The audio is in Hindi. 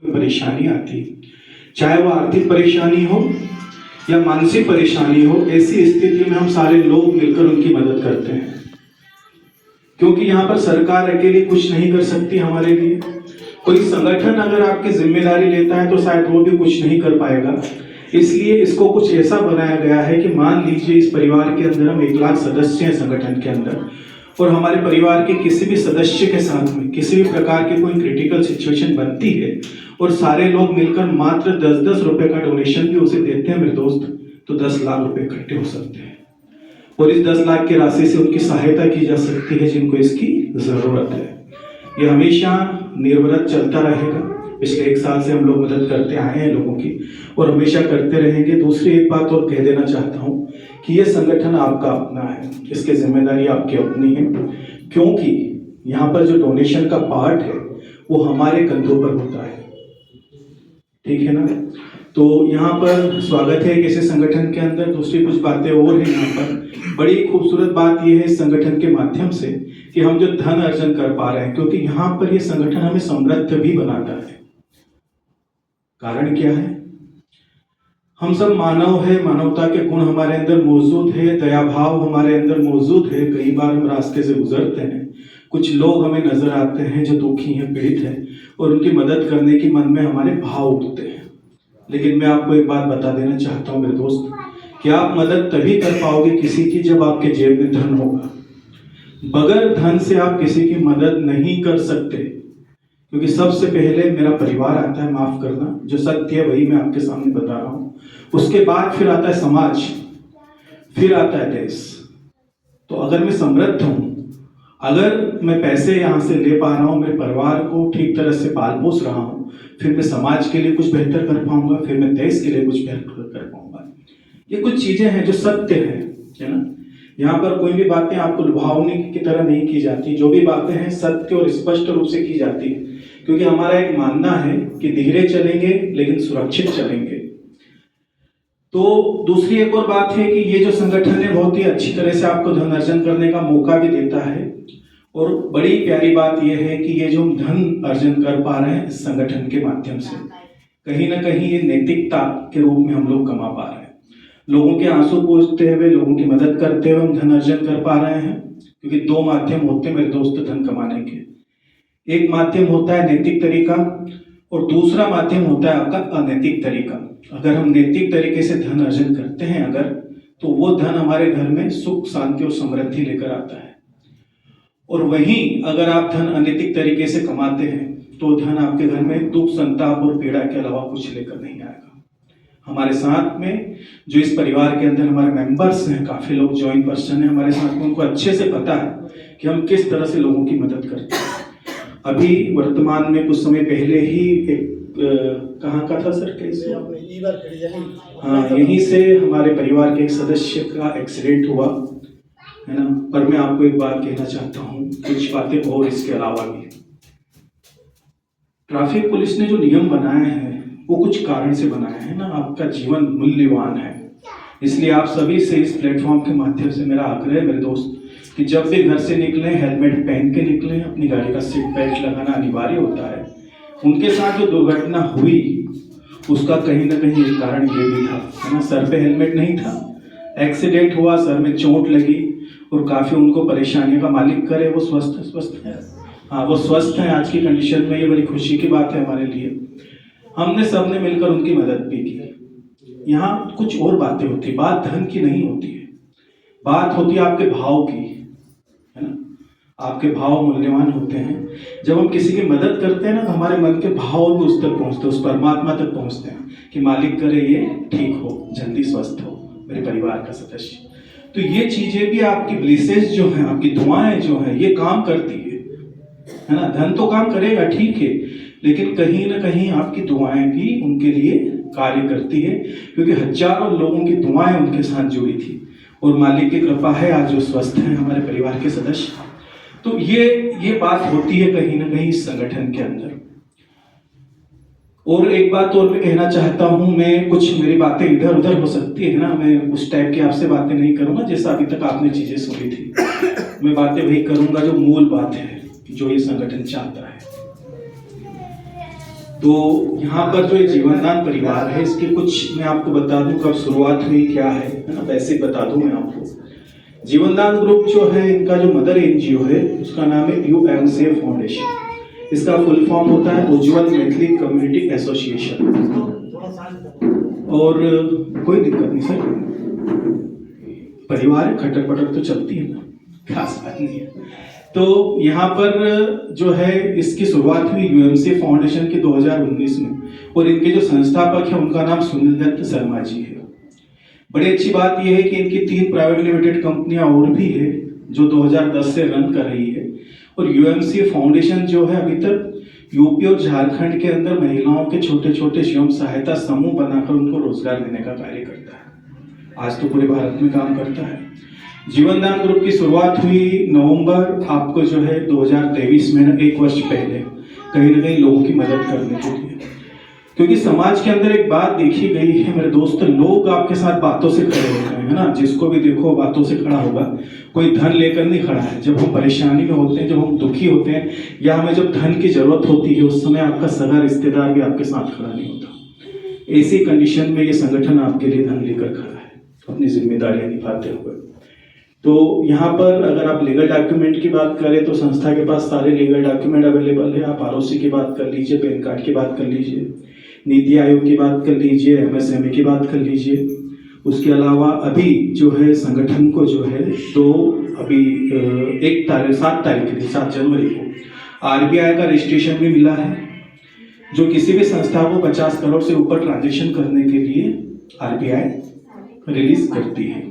परेशानी आती, चाहे वो आर्थिक परेशानी हो या मानसिक परेशानी हो, ऐसी स्थिति में हम सारे लोग मिलकर उनकी मदद करते हैं। क्योंकि यहाँ पर सरकार अकेली कुछ नहीं कर सकती हमारे लिए। कोई संगठन अगर आपकी जिम्मेदारी लेता है तो शायद वो भी कुछ नहीं कर पाएगा। इसलिए इसको कुछ ऐसा बनाया गया है कि मान लीजिए इस परिवार के अंदर हम 1 लाख सदस्य हैं संगठन के अंदर, और हमारे परिवार के किसी भी सदस्य के साथ में किसी भी प्रकार की कोई क्रिटिकल सिचुएशन बनती है और सारे लोग मिलकर मात्र 10-10 रुपए का डोनेशन भी उसे देते हैं मेरे दोस्त, तो 10 लाख रुपए इकट्ठे हो सकते हैं और इस 10 लाख की राशि से उनकी सहायता की जा सकती है जिनको इसकी जरूरत है। ये हमेशा निर्विरत चलता रहेगा। पिछले 1 साल से हम लोग मदद करते आए हैं लोगों की और हमेशा करते रहेंगे। दूसरी एक बात और कह देना चाहता हूँ कि ये संगठन आपका अपना है, इसकी जिम्मेदारी आपकी अपनी है, क्योंकि यहाँ पर जो डोनेशन का पार्ट है वो हमारे कंधों पर होता है, ठीक है ना। तो यहाँ पर स्वागत है किसी संगठन के अंदर। दूसरी कुछ बातें और हैं यहाँ पर। बड़ी खूबसूरत बात यह है इस संगठन के माध्यम से कि हम जो धन अर्जन कर पा रहे हैं, क्योंकि यहाँ पर ये संगठन हमें समृद्ध भी बनाता है। कारण क्या है? हम सब मानव है, मानवता के गुण हमारे अंदर मौजूद है, दया भाव हमारे अंदर मौजूद है। कई बार हम रास्ते से गुजरते हैं, कुछ लोग हमें नजर आते हैं जो दुखी हैं, पीड़ित हैं, और उनकी मदद करने की मन में हमारे भाव उठते हैं। लेकिन मैं आपको एक बात बता देना चाहता हूँ मेरे दोस्त, कि आप मदद तभी कर पाओगे किसी की जब आपके जेब में धन होगा। बगैर धन से आप किसी की मदद नहीं कर सकते, क्योंकि सबसे पहले मेरा परिवार आता है, माफ करना, जो सत्य है वही मैं आपके सामने बता रहा हूँ। उसके बाद फिर आता है समाज, फिर आता है देश। तो अगर मैं समृद्ध हूँ, अगर मैं पैसे यहाँ से ले पा रहा हूँ, मेरे परिवार को ठीक तरह से पाल पोस रहा हूँ, फिर मैं समाज के लिए कुछ बेहतर कर पाऊंगा, फिर मैं देश के लिए कुछ बेहतर कर पाऊंगा। ये कुछ चीजें हैं जो सत्य है ना। यहाँ पर कोई भी बातें आपको लुभावने की तरह नहीं की जाती। जो भी बातें हैं सत्य और स्पष्ट रूप से की जाती है, क्योंकि हमारा एक मानना है कि धीरे चलेंगे लेकिन सुरक्षित चलेंगे। तो दूसरी एक और बात है कि ये जो संगठन है बहुत ही अच्छी तरह से आपको धन अर्जन करने का मौका भी देता है। और बड़ी प्यारी बात यह है कि ये जो हम धन अर्जन कर पा रहे हैं इस संगठन के माध्यम से, कहीं ना कहीं ये नैतिकता के रूप में हम लोग कमा पा रहे हैं। लोगों के आंसू पोंछते हुए, लोगों की मदद करते हुए हम धन अर्जन कर पा रहे हैं। क्योंकि 2 माध्यम होते हैं मेरे दोस्त धन कमाने के। एक माध्यम होता है नैतिक तरीका और दूसरा माध्यम होता है आपका अनैतिक तरीका। अगर हम नैतिक तरीके से धन अर्जन करते हैं अगर, तो वो धन हमारे घर में सुख, शांति और समृद्धि लेकर आता है। और वहीं अगर आप धन अनैतिक तरीके से कमाते हैं तो धन आपके घर में दुख, संताप और पीड़ा के अलावा कुछ लेकर नहीं आएगा। हमारे साथ में जो इस परिवार के अंदर हमारे मेंबर्स हैं, काफी लोग ज्वाइन पर्सन हैं हमारे साथ में, उनको अच्छे से पता है कि हम किस तरह से लोगों की मदद करते हैं। अभी वर्तमान में कुछ समय पहले ही एक कहाँ का था सर केस? हाँ, यहीं से हमारे परिवार के एक सदस्य का एक्सीडेंट हुआ है ना। पर मैं आपको एक बात कहना चाहता हूँ, कुछ बातें और इसके अलावा भी। ट्रैफिक पुलिस ने जो नियम बनाए हैं वो कुछ कारण से बनाए हैं ना। आपका जीवन मूल्यवान है, इसलिए आप सभी से इस प्लेटफॉर्म के माध्यम से मेरा आग्रह है मेरे दोस्त कि जब भी घर से निकलें हेलमेट पहन के निकलें। अपनी गाड़ी का सीट बेल्ट लगाना अनिवार्य होता है। उनके साथ जो दुर्घटना हुई उसका कहीं ना कहीं एक कारण ये भी था, है ना। सर पे हेलमेट नहीं था, एक्सीडेंट हुआ, सर में चोट लगी और काफी उनको परेशानियों का मालिक करे वो स्वस्थ है। हाँ, वो स्वस्थ है आज की कंडीशन में। ये बड़ी खुशी की बात है हमारे लिए। हमने सबने मिलकर उनकी मदद भी की। यहाँ कुछ और बातें होती, बात धन की नहीं होती है, बात होती है आपके भाव की, है ना। आपके भाव मूल्यवान होते हैं। जब हम किसी की मदद करते हैं ना तो हमारे मन के भाव भी उस तक पहुंचते हैं, उस परमात्मा तक पहुंचते हैं कि मालिक करे ये ठीक हो, जल्दी स्वस्थ हो मेरे परिवार का सदस्य। तो ये चीजें भी आपकी ब्लेसेस जो हैं, आपकी दुआएं जो हैं, ये काम करती है ना। धन तो काम करेगा ठीक है, लेकिन कहीं ना कहीं आपकी दुआएं भी उनके लिए कार्य करती है, क्योंकि हजारों लोगों की दुआएं उनके साथ जुड़ी थी और मालिक की कृपा है आज वो स्वस्थ हैं हमारे परिवार के सदस्य। तो ये बात होती है कहीं ना कहीं इस संगठन के अंदर। और एक बात और मैं कहना चाहता हूं, मैं कुछ मेरी बातें इधर उधर हो सकती है ना, मैं उस टाइप की आपसे बातें नहीं करूंगा जैसा अभी तक आपने चीजें सुनी थी। मैं बातें वही करूंगा जो मूल बात है, जो ये संगठन चाहता है। तो यहाँ पर जो ये जीवनदान परिवार है, इसके कुछ मैं आपको बता दूं कब शुरुआत हुई, क्या है ना, बेसिक बता दूं मैं आपको। जीवनदान ग्रुप जो है, इनका जो मदर एनजीओ है उसका नाम है यूएमसीए फाउंडेशन। इसका फुल फॉर्म होता है उज्जवल मैथिली कम्युनिटी एसोसिएशन। और कोई दिक्कत नहीं सर, परिवार खटर पटर तो चलती है ना, खास बात नहीं है। तो यहाँ पर जो है इसकी शुरुआत हुई यूएमसी फाउंडेशन के 2019 में, और इनके जो संस्थापक है उनका नाम सुनील दत्त शर्मा जी है। बड़ी अच्छी बात यह है कि इनकी 3 प्राइवेट लिमिटेड कंपनियां और भी है जो 2010 से रन कर रही है। और यूएमसी फाउंडेशन जो है अभी तक यूपी और झारखंड के अंदर महिलाओं के छोटे छोटे स्वयं सहायता समूह बनाकर उनको रोजगार देने का कार्य करता है। आज तो पूरे भारत में काम करता है। जीवनदान ग्रुप की शुरुआत हुई नवंबर आपको जो है 2023 में, 1 वर्ष पहले, कहीं ना कहीं लोगों की मदद करने के लिए। क्योंकि समाज के अंदर एक बात देखी गई है मेरे दोस्त, लोग आपके साथ बातों से खड़े होते हैं, है ना, जिसको भी देखो बातों से खड़ा होगा। कोई धन लेकर नहीं खड़ा है। जब हम परेशानी में होते हैं, जब हम दुखी होते हैं, या हमें जब धन की जरूरत होती है, उस समय आपका सगा रिश्तेदार भी आपके साथ खड़ा नहीं होता। ऐसी कंडीशन में ये संगठन आपके लिए धन लेकर खड़ा है, अपनी जिम्मेदारियां निभाते हुए। तो यहाँ पर अगर आप लीगल डॉक्यूमेंट की बात करें तो संस्था के पास सारे लीगल डॉक्यूमेंट अवेलेबल है। आप आरओसी की बात कर लीजिए, पैन कार्ड की बात कर लीजिए, नीति आयोग की बात कर लीजिए, एमएसएमई की बात कर लीजिए। उसके अलावा अभी जो है संगठन को जो है अभी 7 जनवरी को आरबीआई का रजिस्ट्रेशन भी मिला है, जो किसी भी संस्था को 50 करोड़ से ऊपर ट्रांजेक्शन करने के लिए आरबीआई रिलीज करती है।